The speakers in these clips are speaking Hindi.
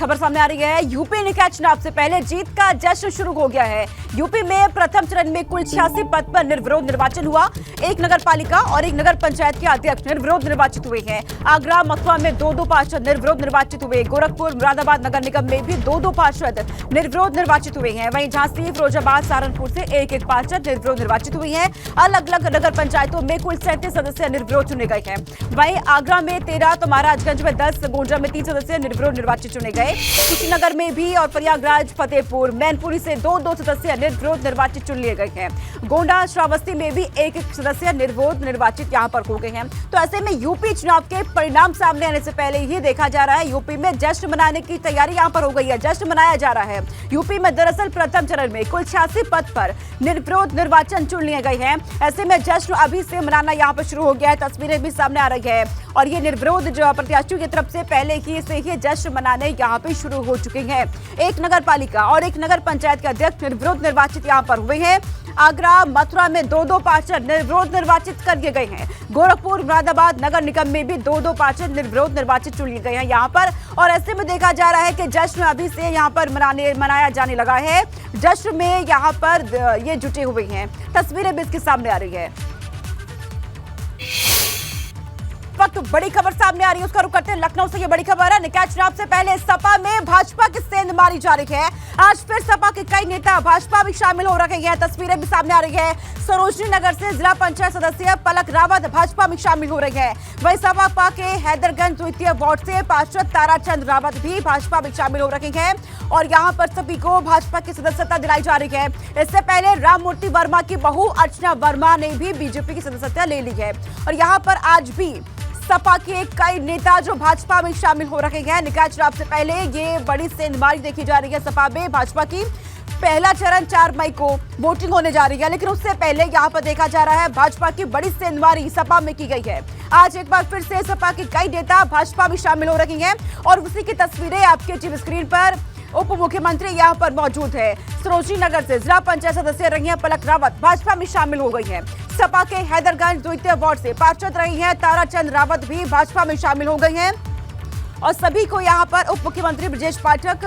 खबर सामने आ रही है। यूपी निकाय चुनाव से पहले जीत का जश्न शुरू हो गया है। यूपी में प्रथम चरण में कुल 86 पद पर निर्विरोध निर्वाचन हुआ। एक नगर पालिका और एक नगर पंचायत के अध्यक्ष निर्विरोध निर्वाचित हुए हैं। आगरा मथुरा में 2-2 पार्षद निर्विरोध निर्वाचित हुए। गोरखपुर मुरादाबाद नगर निगम में भी 2-2 पार्षद निर्विरोध निर्वाचित हुए हैं। वहीं झांसी फिरोजाबाद सहारनपुर से 1-1 पार्षद निर्विरोध निर्वाचित हुए हैं। अलग अलग नगर पंचायतों में कुल 37 सदस्य निर्विरोध चुने गए हैं। वहीं आगरा में 13 तो महाराजगंज में 10, गोंडा में 3 सदस्य निर्विरोध निर्वाचित चुने गए। कुशीनगर में भी और प्रयागराज फतेहपुर मैनपुरी से 2-2 सदस्य निर्विरोध निर्वाचित चुन लिए गए हैं। गोंडा श्रावस्ती में भी 1-1 सदस्य निर्विरोध निर्वाचित यहां पर हो गए हैं। तो ऐसे में यूपी चुनाव के परिणाम सामने आने से पहले ही देखा जा रहा है यूपी में जश्न मनाने की तैयारी यहां पर हो गई है। जश्न मनाया जा रहा है। यूपी में दरअसल प्रथम चरण में कुल 86 पद पर निर्विरोध निर्वाचन चुन लिए गए हैं। ऐसे में जश्न अभी से मनाना यहां पर शुरू हो गया है। तस्वीरें भी सामने आ रही है और ये निर्विरोध जो प्रत्याशियों की तरफ से पहले ही से ही जश्न मनाने यहाँ पे शुरू हो चुके हैं। एक नगर पालिका और एक नगर पंचायत के अध्यक्ष निर्विरोध निर्वाचित यहाँ पर हुए हैं। आगरा मथुरा में 2-2 पार्षद निर्विरोध निर्वाचित कर दिए गए हैं। गोरखपुर मुरादाबाद नगर निगम में भी 2-2 पार्षद निर्विरोध निर्वाचित चुन लिए गए हैं यहाँ पर। और ऐसे में देखा जा रहा है कि जश्न अभी से यहाँ पर मनाया जाने लगा है। जश्न में यहाँ पर ये जुटे हुए हैं। तस्वीरें भी इसके सामने आ रही है। वक्त बड़ी खबर सामने आ रही है, उसका रुख करते हैं लखनऊ से। ये बड़ी खबर है, निकाय चुनाव से पहले सपा में भाजपा की सेंध मारी जा रही है। आज फिर सपा के कई नेता भाजपा में शामिल हो रहे हैं। तस्वीरें भी सामने आ रही है। सरोजनी नगर से जिला पंचायत सदस्य पलक रावत भाजपा में शामिल हो रहे हैं। वहीं सपा के हैदरगंज द्वितीय वार्ड से पार्षद ताराचंद रावत भी भाजपा में शामिल हो रहे हैं और यहाँ पर सभी को भाजपा की सदस्यता दिलाई जा रही है। इससे पहले राममूर्ति वर्मा की बहू अर्चना वर्मा ने भी बीजेपी की सदस्यता ले ली है और यहाँ पर आज भी सपा के कई नेता जो भाजपा में शामिल हो रहे हैं। निकाय चुनाव से पहले ये बड़ी सेंधमारी देखी जा रही है सपा में भाजपा की। पहला चरण 4 मई को वोटिंग होने जा रही है, लेकिन उससे पहले यहाँ पर देखा जा रहा है भाजपा की बड़ी सेंधमारी सपा में की गई है। आज एक बार फिर से सपा के कई नेता भाजपा में शामिल हो रहे हैं और उसी की तस्वीरें आपके टीवी स्क्रीन पर। उप मुख्यमंत्री यहाँ पर मौजूद है। सरोजनी नगर से जिला पंचायत सदस्य रही हैं पलक रावत भाजपा में शामिल हो गई हैं। सपा के हैदरगंज द्वितीय वार्ड से पार्षद रही हैं ताराचंद रावत भी भाजपा में शामिल हो गई हैं और सभी को यहाँ पर उप मुख्यमंत्री ब्रजेश पाठक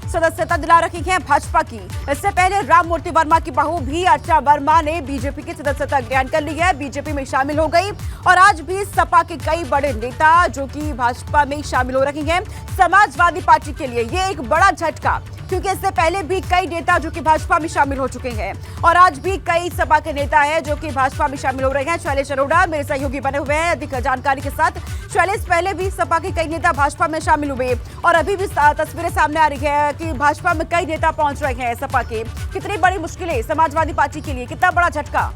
सदस्यता दिला रखी है भाजपा की। इससे पहले राममूर्ति वर्मा की बहू भी अर्चना वर्मा ने बीजेपी की सदस्यता ग्रहण कर ली है, बीजेपी में शामिल हो गई। और आज भी सपा के कई बड़े नेता जो कि भाजपा में शामिल हो रहे हैं। समाजवादी पार्टी के लिए ये एक बड़ा झटका, क्योंकि इससे पहले भी कई नेता जो कि भाजपा में शामिल हो चुके हैं और आज भी कई सपा के नेता हैं जो कि भाजपा में शामिल हो रहे हैं। शैलेश अरोड़ा मेरे सहयोगी बने हुए हैं अधिक जानकारी के साथ। शैलेश, पहले भी सपा के कई नेता भाजपा में शामिल हुए और अभी भी तस्वीरें सामने आ रही है कि भाजपा में कई नेता पहुंच रहे हैं सपा के। कितनी बड़ी मुश्किलें समाजवादी पार्टी के लिए, कितना बड़ा झटका?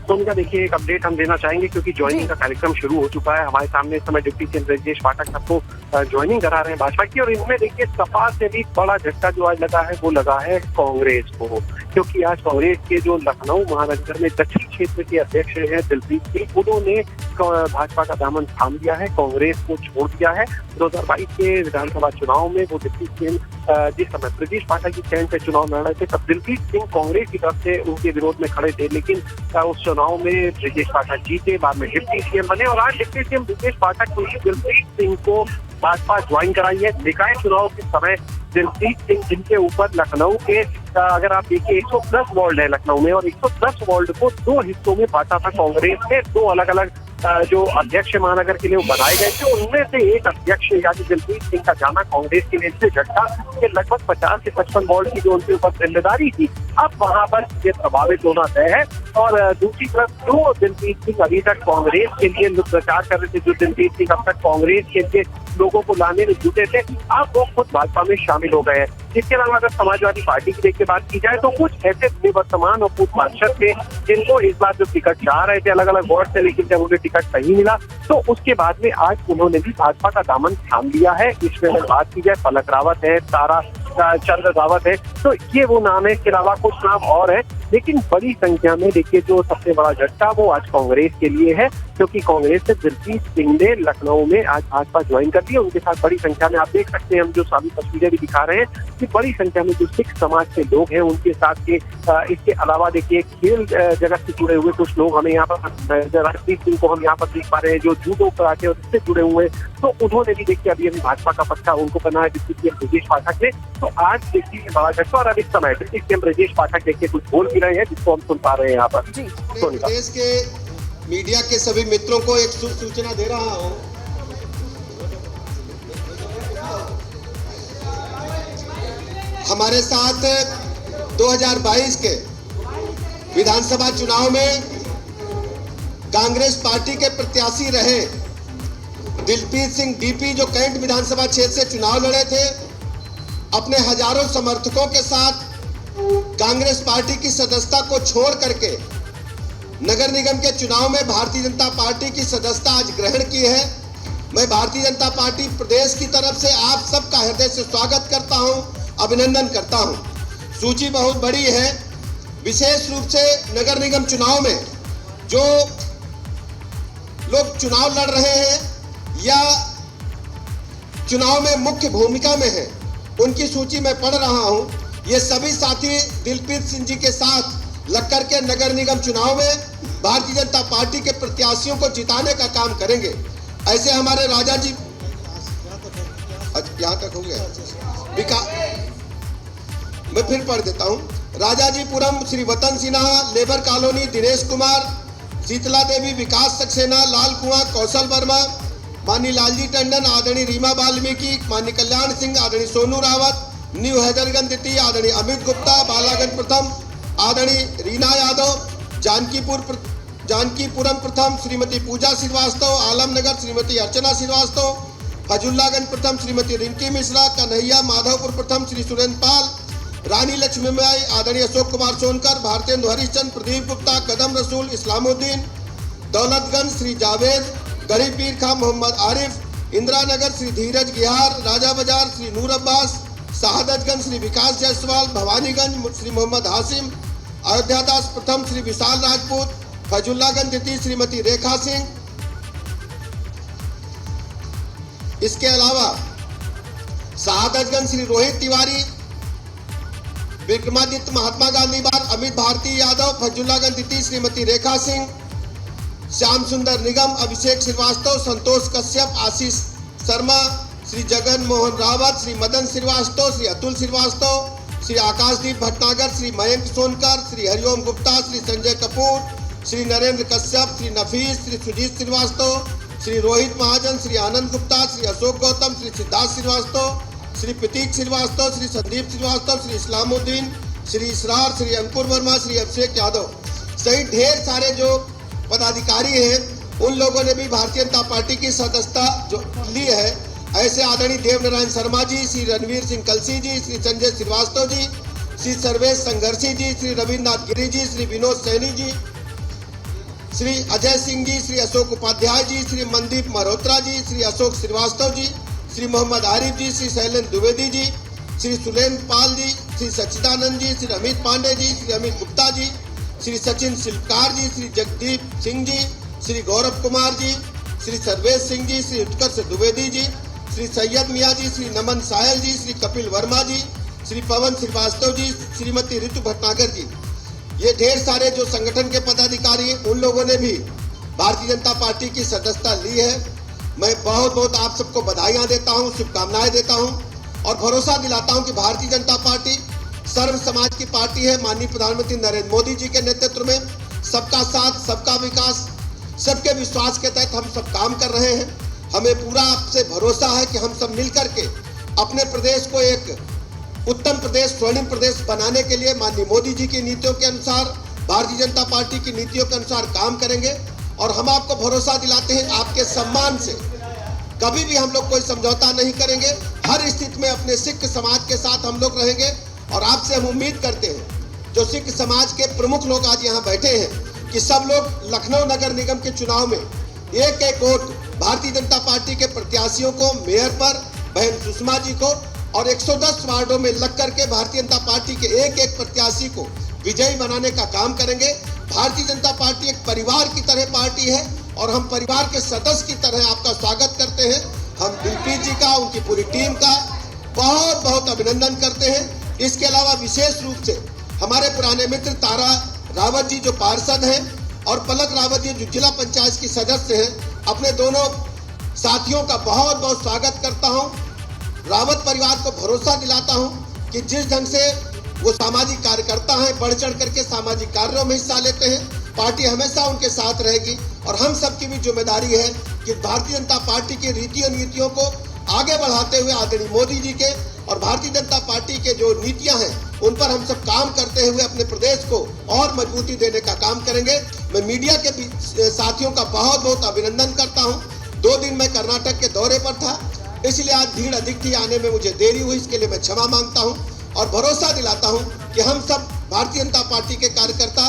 तो उनका देखिए एक अपडेट हम देना चाहेंगे क्योंकि ज्वाइनिंग का कार्यक्रम शुरू हो चुका है। हमारे सामने इस समय डिप्टी सीएम ब्रजेश पाठक सबको ज्वाइनिंग करा रहे हैं भाजपा की और इनमें देखिए सपा से भी बड़ा झटका जो आज लगा है वो लगा है कांग्रेस को, क्योंकि आज कांग्रेस के जो लखनऊ महानगर में दक्षिण क्षेत्र के अध्यक्ष हैं दिलप्रीत सिंह, उन्होंने भाजपा का दामन थाम लिया है, कांग्रेस को छोड़ दिया है। 2022 के विधानसभा चुनाव में वो डिप्टी सीएम जिस समय ब्रजेश पाठक की चयन पे चुनाव लड़ रहे थे तब दिलप्रीत सिंह कांग्रेस की तरफ से उनके विरोध में खड़े थे, लेकिन उस चुनाव में ब्रजेश पाठक जीते, बाद में डिप्टी सीएम बने और आज डिप्टी सीएम ब्रजेश पाठक ने दिलप्रीत सिंह को भाजपा ज्वाइन कराई है। निकाय चुनाव के समय दिलप्रीत सिंह जिनके ऊपर लखनऊ के अगर आप देखिए 110 वार्ड है लखनऊ में और 110 वार्ड को 2 हिस्सों में बांटा था कांग्रेस ने। 2 अलग अलग जो अध्यक्ष महानगर के लिए वो बनाए गए थे, उनमें से एक अध्यक्ष यानी दिलप्रीत सिंह का जाना कांग्रेस के लिए इससे झटका कि लगभग 50 से 55 वार्ड की जो उनके ऊपर जिम्मेदारी थी अब वहां पर ये प्रभावित होना तय है। और दूसरी तरफ जो दिलप्रीत सिंह अभी तक कांग्रेस के लिए प्रचार कर रहे थे, जो दिलप्रीत सिंह अब तक कांग्रेस के लिए लोगों को लाने में जुटे थे, अब वो खुद भाजपा में शामिल हो गए हैं। इसके अलावा अगर समाजवादी पार्टी की देखिए बात की जाए तो कुछ ऐसे निवर्तमान और पूर्व पार्षद थे जिनको इस बार जो टिकट चाह रहे थे अलग अलग वार्ड से, लेकिन जब उन्हें टिकट नहीं मिला तो उसके बाद में आज उन्होंने भी भाजपा का दामन थाम लिया है। इसमें अगर बात की जाए पलक रावत है, तारा चंद्र रावत है, तो ये वो नाम है। इसके अलावा कुछ नाम और है लेकिन बड़ी संख्या में देखिए जो सबसे बड़ा झटका वो आज कांग्रेस के लिए है, क्योंकि कांग्रेस से दिलप्रीत सिंह ने लखनऊ में आज भाजपा ज्वाइन कर लिया। उनके साथ बड़ी संख्या में आप देख सकते हैं, हम जो सारी तस्वीरें भी दिखा रहे हैं कि बड़ी संख्या में जो सिख समाज के लोग हैं उनके साथ के इसके अलावा देखिए खेल जगत से जुड़े हुए कुछ लोग हमें यहाँ पर राजदीप सिंह को हम यहाँ पर देख पा रहे हैं जो जूडो कराटे और इससे जुड़े हुए हैं, तो उन्होंने भी देखिए अभी भाजपा का पक्का उनको बना है डिप्टी सीएम ब्रजेश पाठक ने। तो आज देखिए ये बड़ा झटका, और अब इस समय डिप्टी सीएम ब्रजेश पाठक देखिए कुछ बोल भी रहे हैं जिसको हम सुन पा रहे हैं यहाँ पर। देश के मीडिया के सभी मित्रों को एक सूचना दे रहा हूं। हमारे साथ 2022 के विधानसभा चुनाव में कांग्रेस पार्टी के प्रत्याशी रहे दिलप्रीत सिंह डीपी, जो कैंट विधानसभा क्षेत्र से चुनाव लड़े थे, अपने हजारों समर्थकों के साथ कांग्रेस पार्टी की सदस्यता को छोड़ करके नगर निगम के चुनाव में भारतीय जनता पार्टी की सदस्यता आज ग्रहण की है। मैं भारतीय जनता पार्टी प्रदेश की तरफ से आप सबका हृदय से स्वागत करता हूं, अभिनंदन करता हूं। सूची बहुत बड़ी है। विशेष रूप से नगर निगम चुनाव में जो लोग चुनाव लड़ रहे हैं या चुनाव में मुख्य भूमिका में हैं, उनकी सूची मैं पढ़ रहा हूं। ये सभी साथी दिलप्रीत सिंह जी के साथ लग करके नगर निगम चुनाव में भारतीय जनता पार्टी के प्रत्याशियों को जिताने का काम करेंगे। ऐसे हमारे राजा जी, यहाँ तक हो गया, मैं फिर पढ़ देता हूँ। राजाजीपुरम श्री वतन सिन्हा, लेबर कॉलोनी दिनेश कुमार, शीतला देवी, विकास सक्सेना, लाल कुआं कौशल वर्मा, माननीय लालजी टंडन, आदरणीय रीमा वाल्मीकि, माननीय कल्याण सिंह, आदरणीय सोनू रावत, न्यू हैदरगंज द्वितीय, आदरणीय अमित गुप्ता, बालागंज प्रथम, आदरणीय रीना यादव, जानकीपुरम प्रथम श्रीमती पूजा श्रीवास्तव, आलमनगर श्रीमती अर्चना श्रीवास्तव, फजुल्लागंज प्रथम श्रीमती रिंकी मिश्रा, कन्हैया माधवपुर प्रथम श्री सुरेंद्र पाल, रानी लक्ष्मीबाई, आदरणीय अशोक कुमार सोनकर, भारतेंदु हरिश्चंद, प्रदीप गुप्ता, कदम रसूल, इस्लामुद्दीन, दौलतगंज श्री जावेद, गरीब पीर खां मोहम्मद आरिफ, इंदिरा नगर श्री धीरज गिहार, राजा बाजार श्री नूर अब्बास, शहादतगंज श्री विकास जायसवाल, भवानीगंज श्री मोहम्मद हासिम, अयोध्या दास प्रथम श्री विशाल राजपूत, फजुल्लागंज द्वितीय श्रीमती रेखा सिंह। इसके अलावा शहादतगंज श्री रोहित तिवारी, विक्रमादित्य महात्मा गांधी बाग, अमित भारती यादव, फजुल्लागंज द्वितीय श्रीमती रेखा सिंह, श्याम सुंदर निगम, अभिषेक श्रीवास्तव, संतोष कश्यप, आशीष शर्मा, श्री जगन मोहन रावत, श्री मदन श्रीवास्तव, श्री अतुल श्रीवास्तव, श्री आकाशदीप भटनागर, श्री मयंक सोनकर, श्री हरिओम गुप्ता, श्री संजय कपूर, श्री नरेंद्र कश्यप, श्री नफीस, श्री सुजीत श्रीवास्तव, श्री रोहित महाजन, श्री आनंद गुप्ता, श्री अशोक गौतम, श्री सिद्धार्थ श्रीवास्तव, श्री प्रतीक श्रीवास्तव, श्री संदीप श्रीवास्तव, श्री इस्लामुद्दीन, श्री इसरार, श्री अंकुर वर्मा, श्री अभिषेक यादव सहित ढेर सारे जो पदाधिकारी हैं, उन लोगों ने भी भारतीय जनता पार्टी की सदस्यता जो ली है। ऐसे आदरणीय देवनारायण शर्मा जी, श्री रणवीर सिंह कलसी जी, श्री संजय श्रीवास्तव जी, श्री सर्वेश संघर्षी जी, श्री रविन्द्रनाथ गिरी जी, श्री विनोद सैनी जी, श्री अजय सिंह जी, श्री अशोक उपाध्याय जी, श्री मनदीप मल्होत्रा जी, श्री अशोक श्रीवास्तव जी, श्री मोहम्मद आरिफ जी, श्री शैलेंद्र द्विवेदी जी, श्री सुरेंद्र पाल जी, श्री सच्चिदानंद जी, श्री अमित पांडे जी, श्री अमित गुप्ता जी, श्री सचिन शिल्पकार जी, श्री जगदीप सिंह जी, श्री गौरव कुमार जी, श्री सर्वेश सिंह जी, श्री उत्कर्ष द्विवेदी जी, श्री सैयद मियाँ जी, श्री नमन सायल जी, श्री कपिल वर्मा जी, श्री पवन श्रीवास्तव जी, श्रीमती ऋतु भटनागर जी, ये ढेर सारे जो संगठन के पदाधिकारी हैं, उन लोगों ने भी भारतीय जनता पार्टी की सदस्यता ली है। मैं बहुत बहुत आप सबको बधाइयां देता हूं, शुभकामनाएं देता हूं और भरोसा दिलाता हूं कि भारतीय जनता पार्टी सर्व समाज की पार्टी है। माननीय प्रधानमंत्री नरेंद्र मोदी जी के नेतृत्व में सबका साथ, सबका विकास, सबके विश्वास के तहत हम सब काम कर रहे हैं। हमें पूरा आपसे भरोसा है कि हम सब मिल करके अपने प्रदेश को एक उत्तम प्रदेश, स्वर्णिम प्रदेश बनाने के लिए माननीय मोदी जी की नीतियों के अनुसार, भारतीय जनता पार्टी की नीतियों के अनुसार काम करेंगे। और हम आपको भरोसा दिलाते हैं आपके सम्मान से कभी भी हम लोग कोई समझौता नहीं करेंगे। हर स्थिति में अपने सिख समाज के साथ हम लोग रहेंगे। और आपसे हम उम्मीद करते हैं जो सिख समाज के प्रमुख लोग आज यहाँ बैठे हैं कि सब लोग लखनऊ नगर निगम के चुनाव में एक एक वोट भारतीय जनता पार्टी के प्रत्याशियों को, मेयर पर बहन सुषमा जी को और 110 वार्डों में लग करके भारतीय जनता पार्टी के एक एक प्रत्याशी को विजयी बनाने का काम करेंगे। भारतीय जनता पार्टी एक परिवार की तरह पार्टी है और हम परिवार के सदस्य की तरह आपका स्वागत करते हैं। हम दिलप्रीत जी का, उनकी पूरी टीम का बहुत बहुत अभिनंदन करते हैं। इसके अलावा विशेष रूप से हमारे पुराने मित्र तारा रावत जी जो पार्षद हैं और पलक रावत जी जो जिला पंचायत की सदस्य हैं, अपने दोनों साथियों का बहुत बहुत स्वागत करता हूं। रावत परिवार को भरोसा दिलाता हूं कि जिस ढंग से वो सामाजिक कार्यकर्ता हैं, बढ़ चढ़ करके सामाजिक कार्यों में हिस्सा लेते हैं, पार्टी हमेशा उनके साथ रहेगी। और हम सबकी भी जिम्मेदारी है कि भारतीय जनता पार्टी की रीति और नीतियों को आगे बढ़ाते हुए आदरणीय मोदी जी के और भारतीय जनता पार्टी के जो नीतियां हैं उन पर हम सब काम करते हुए अपने प्रदेश को और मजबूती देने का काम करेंगे। मैं मीडिया के साथियों का बहुत बहुत अभिनंदन करता हूं। 2 दिन मैं कर्नाटक के दौरे पर था, इसलिए आज भीड़ अधिक थी, आने में मुझे देरी हुई, इसके लिए मैं क्षमा मांगता हूं और भरोसा दिलाता हूं कि हम सब भारतीय जनता पार्टी के कार्यकर्ता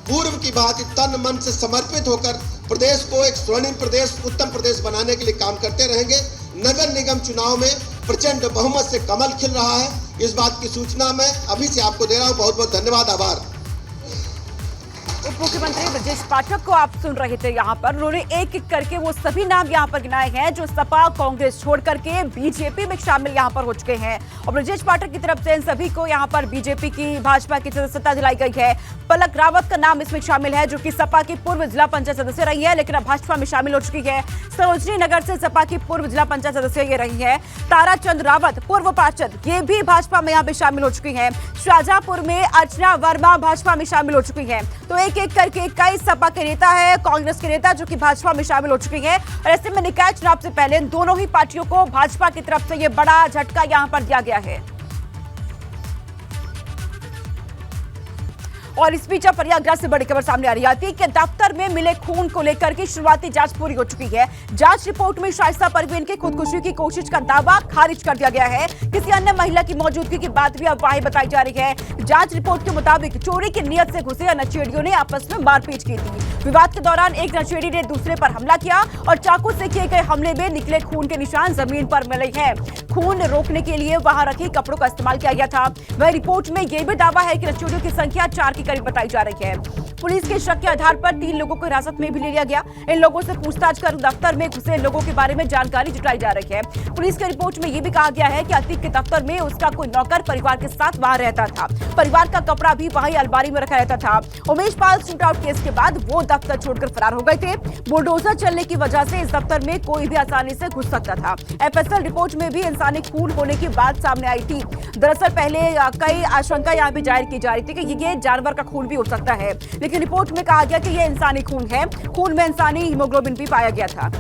पूर्व की भांति तन मन से समर्पित होकर प्रदेश को एक स्वर्णिम प्रदेश, उत्तम प्रदेश बनाने के लिए काम करते रहेंगे। नगर निगम चुनाव में प्रचंड बहुमत से कमल खिल रहा है, इस बात की सूचना मैं अभी से आपको दे रहा हूं। बहुत बहुत धन्यवाद, आभार। उप मुख्यमंत्री ब्रजेश पाठक को आप सुन रहे थे यहाँ पर। उन्होंने एक एक करके वो सभी नाम यहाँ पर गिनाए हैं जो सपा कांग्रेस छोड़ करके बीजेपी में शामिल यहाँ पर हो चुके हैं। और ब्रजेश पाठक की तरफ से इन सभी को यहाँ पर बीजेपी की, भाजपा की सदस्यता दिलाई गई है। पलक रावत का नाम इसमें शामिल है जो कि सपा की पूर्व जिला पंचायत सदस्य रही है, लेकिन अब भाजपा में शामिल हो चुकी है। सरोजनी नगर से सपा की पूर्व जिला पंचायत सदस्य ये रही है। तारा चंद रावत पूर्व पार्षद, ये भी भाजपा में यहाँ पे शामिल हो चुकी है। शाहजहांपुर में अर्चना वर्मा भाजपा में शामिल हो चुकी है। तो एक एक करके कई सपा के नेता है, कांग्रेस के नेता जो कि भाजपा में शामिल हो चुकी है। और ऐसे में निकाय चुनाव से पहले दोनों ही पार्टियों को भाजपा की तरफ से ये बड़ा झटका यहां पर दिया गया है। और इस बीच अब प्रयागराज से बड़ी खबर सामने आ रही है कि दफ्तर में मिले खून को लेकर की शुरुआती जांच पूरी हो चुकी है। जांच रिपोर्ट में शाइस्ता परवीन की खुदकुशी की कोशिश का दावा खारिज कर दिया गया है। किसी अन्य महिला की मौजूदगी की बात भी अफवाहें बताई जा रही है। जांच रिपोर्ट के मुताबिक चोरी की नीयत से घुसे नशेड़ियों ने आपस में मारपीट की थी। विवाद के दौरान एक नशेड़ी ने दूसरे पर हमला किया और चाकू से किए गए हमले में निकले खून के निशान जमीन पर मिले हैं। खून रोकने के लिए वहां रखे कपड़ों का इस्तेमाल किया गया था। वह रिपोर्ट में यह भी दावा है कि नशेड़ियों की संख्या 4 के करीब बताई जा रही है। पुलिस के शक के आधार पर 3 लोगों को हिरासत में भी ले लिया गया। इन लोगों से पूछताछ कर दफ्तर में घुसे लोगों के बारे में जानकारी जुटाई जा रही है। पुलिस के रिपोर्ट में यह भी कहा गया है कि अतीक के दफ्तर में उसका कोई नौकर परिवार के साथ वहां रहता था। परिवार का कपड़ा भी वहीं अलमारी में रखा रहता था। उमेश पाल शूटआउट केस के बाद वो दफ्तर छोड़कर फरार हो गए थे। बुलडोजर चलने की वजह से इस दफ्तर में कोई भी आसानी से घुस सकता था। एफएसएल रिपोर्ट में भी इंसानी खून होने की बात सामने आई थी। दरअसल पहले कई आशंका यहाँ भी जाहिर की जा रही थी कि ये जानवर का खून भी हो सकता है, लेकिन रिपोर्ट में कहा गया कि यह इंसानी खून है। खून में इंसानी हीमोग्लोबिन भी पाया गया था।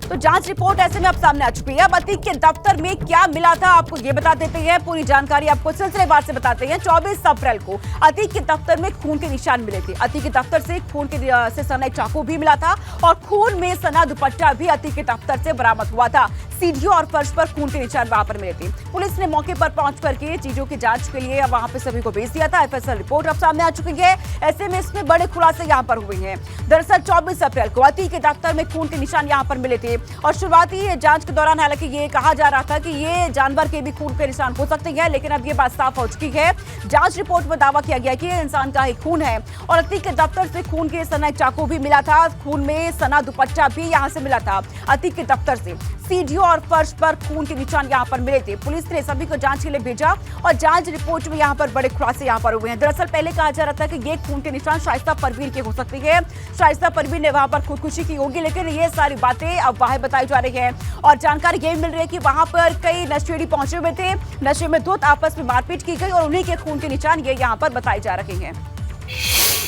तो जांच रिपोर्ट ऐसे में अब सामने आ चुकी है। अब अतीक के दफ्तर में क्या मिला था आपको ये बता देते हैं, पूरी जानकारी आपको सिलसिलेवार से बताते हैं। 24 अप्रैल को अतीक के दफ्तर में खून के निशान मिले थे। अतीक के दफ्तर से खून के से सना एक चाकू भी मिला था और खून में सना दुपट्टा भी अतीक के दफ्तर से बरामद हुआ था। सीढ़ियों और फर्श पर खून के निशान वहां पर मिले थे। पुलिस ने मौके पर पहुंच करके चीजों की जांच के लिए वहां पे सभी को भेज दिया था। एफएसएल रिपोर्ट अब सामने आ चुकी है। ऐसे में इसमें बड़े खुलासे यहां पर हुए हैं। दरअसल 24 अप्रैल को अतीक के दफ्तर में खून के निशान यहां पर मिले थे और शुरुआती जांच के दौरान हालांकि ये कहा जा रहा था कि ये जानवर के भी खून के निशान हो सकते हैं, लेकिन अब ये बात साफ हो चुकी है। जांच रिपोर्ट में दावा किया गया कि ये इंसान का ही खून है और अतीक के दफ्तर से खून के सना एक चाकू भी मिला था। खून में सना दुपट्टा भी यहां से मिला था। अतीक के दफ्तर से सीढ़ियों और फर्श पर खून के निशान यहां पर मिले थे। पुलिस ने सभी को जांच के लिए भेजा और जांच रिपोर्ट में यहां पर बड़े खुलासे यहां पर हुए हैं। दरअसल पहले कहा जा रहा था कि ये खून के निशान शाइस्ता परवीन के हो सकती है। शाइस्ता परवीन ने वहां पर खुदकुशी की होगी, लेकिन ये सारी बातें अफवाहें बताई जा रही है और जानकारी ये मिल रही है कि वहां पर कई नशेड़ी पहुंचे हुए थे। नशे में धुत आपस में मारपीट की गई और उन्हीं के खून के निशान ये यहाँ पर बताए जा रहे हैं।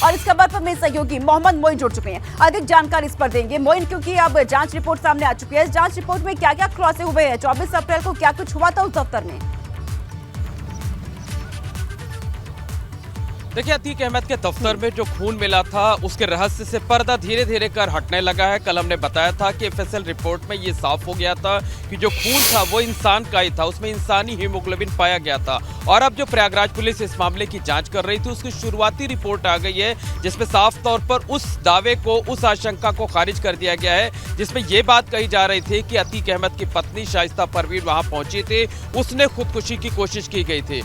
और इस खबर पर मेरे सहयोगी मोहम्मद मोइन जुड़ चुके हैं, अधिक जानकारी इस पर देंगे। मोइन, क्योंकि अब जांच रिपोर्ट सामने आ चुकी है, इस जांच रिपोर्ट में क्या क्या खुलासे हुए हैं? 24 अप्रैल को क्या कुछ हुआ था उस दफ्तर में? देखिए, अतीक अहमद के दफ्तर में जो खून मिला था उसके रहस्य से पर्दा धीरे धीरे कर हटने लगा है। कल हमने बताया था कि एफएसएल रिपोर्ट में ये साफ हो गया था कि जो खून था वो इंसान का ही था, उसमें इंसानी हीमोग्लोबिन पाया गया था। और अब जो प्रयागराज पुलिस इस मामले की जांच कर रही थी उसकी शुरुआती रिपोर्ट आ गई है, जिसमें साफ तौर पर उस दावे को, उस आशंका को खारिज कर दिया गया है जिसमें यह बात कही जा रही थी कि अतीक अहमद की पत्नी शाइस्ता परवीन वहां पहुंची थी, उसने खुदकुशी की कोशिश की थी।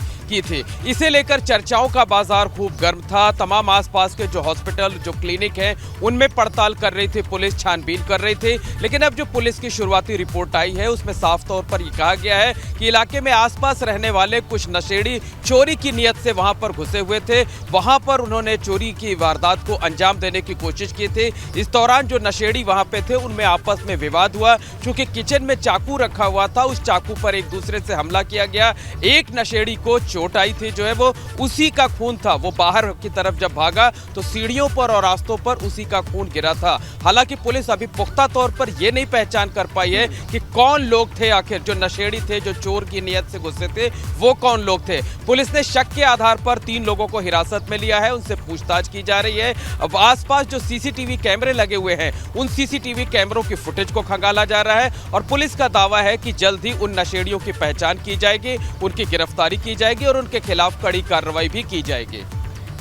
इसे लेकर चर्चाओं का बाजार खूब गर्म था। तमाम आसपास के जो हॉस्पिटल, जो क्लिनिक हैं, उनमें पड़ताल कर रही थी पुलिस, छानबीन कर रही थी। लेकिन अब जो पुलिस की शुरुआती रिपोर्ट आई है उसमें साफ तौर पर यह कहा गया है कि इलाके में आसपास रहने वाले कुछ नशेड़ी चोरी की नीयत से वहां पर घुसे हुए थे। वहां पर उन्होंने चोरी की वारदात को अंजाम देने की कोशिश की थी। इस दौरान जो नशेड़ी वहां पे थे उनमें आपस में विवाद हुआ। चूंकि किचन में चाकू रखा हुआ था, उस चाकू पर एक दूसरे से हमला किया गया। एक नशेड़ी को चोट आई थी, जो है वो उसी का खून था। वो बाहर की तरफ जब भागा तो सीढ़ियों पर और रास्तों पर उसी का खून गिरा था। हालांकि पुलिस अभी पुख्ता तौर पर यह नहीं पहचान कर पाई है कि कौन लोग थे आखिर, जो नशेड़ी थे, जो चोर की नियत से घुसे थे, वो कौन लोग थे। पुलिस ने शक के आधार पर 3 लोगों को हिरासत में लिया है, उनसे पूछताछ की जा रही है। अब आसपास जो सीसीटीवी कैमरे लगे हुए हैं उन सीसीटीवी कैमरों की फुटेज को खंगाला जा रहा है और पुलिस का दावा है कि जल्द ही उन नशेड़ियों की पहचान की जाएगी, उनकी गिरफ्तारी की जाएगी और उनके खिलाफ कड़ी कार्रवाई भी की जाएगी।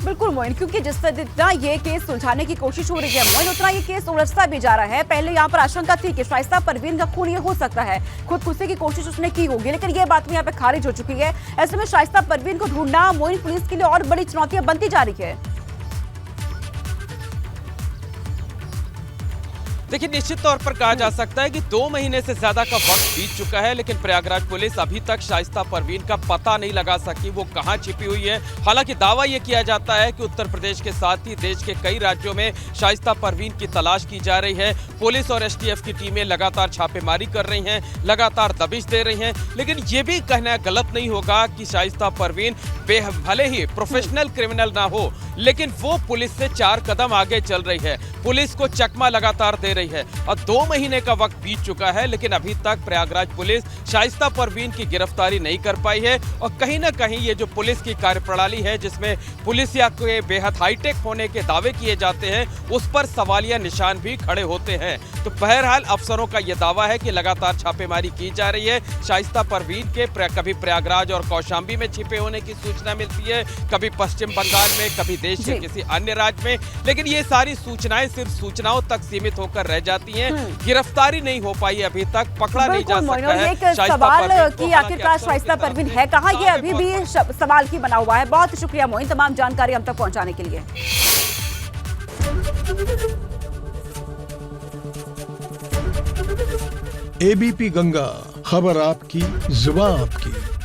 बिल्कुल मोइन, क्योंकि जिस जितना ये केस सुलझाने की कोशिश हो रही है मोइन, उतना ये केस उलझता भी जा रहा है। पहले यहाँ पर आशंका थी कि शाइस्ता परवीन का खून ये हो सकता है, खुदकुशी की कोशिश उसने की होगी, लेकिन ये बात भी यहाँ पे खारिज हो चुकी है। ऐसे में शाइस्ता परवीन को ढूंढना मोइन पुलिस के लिए और बड़ी चुनौतियां बनती जा रही है। देखिए, निश्चित तौर पर कहा जा सकता है कि 2 महीने से ज्यादा का वक्त बीत चुका है, लेकिन प्रयागराज पुलिस अभी तक शाइस्ता परवीन का पता नहीं लगा सकी वो कहां छिपी हुई है। हालांकि दावा यह किया जाता है कि उत्तर प्रदेश के साथ ही देश के कई राज्यों में शाइस्ता परवीन की तलाश की जा रही है। पुलिस और एसटीएफ की टीमें लगातार छापेमारी कर रही हैं, लगातार दबिश दे रही हैं। लेकिन ये भी कहना गलत नहीं होगा कि शाइस्ता परवीन भले ही प्रोफेशनल क्रिमिनल ना हो, लेकिन वो पुलिस से 4 कदम आगे चल रही है, पुलिस को चकमा लगातार दे रही है। और 2 महीने का वक्त बीत चुका है, लेकिन अभी तक प्रयागराज पुलिस शाइस्ता परवीन की गिरफ्तारी नहीं कर पाई है। और कहीं ना कहीं ये जो पुलिस की कार्यप्रणाली है, जिसमें पुलिसिया के बेहद हाईटेक होने के दावे किए जाते हैं, उस पर सवालिया निशान भी खड़े होते हैं। तो बहरहाल अफसरों का यह दावा है कि लगातार छापेमारी की जा रही है। शाइस्ता परवीन के कभी प्रयागराज और कौशाम्बी में छिपे होने की सूचना मिलती है, कभी पश्चिम बंगाल में, कभी देश के किसी अन्य राज्य में। लेकिन ये सारी सूचनाएं सिर्फ सूचनाओं तक सीमित होकर रह जाती हैं, गिरफ्तारी नहीं हो पाई अभी तक, पकड़ा नहीं जा सकता है। एक सवाल कि आखिरकार शाइस्ता परवीन है कहां, ये अभी भी सवाल ही बना हुआ है। बहुत शुक्रिया मोइन, तमाम जानकारी हम तक पहुंचाने के लिए। एबीपी गंगा, खबर आपकी, जुबान आपकी।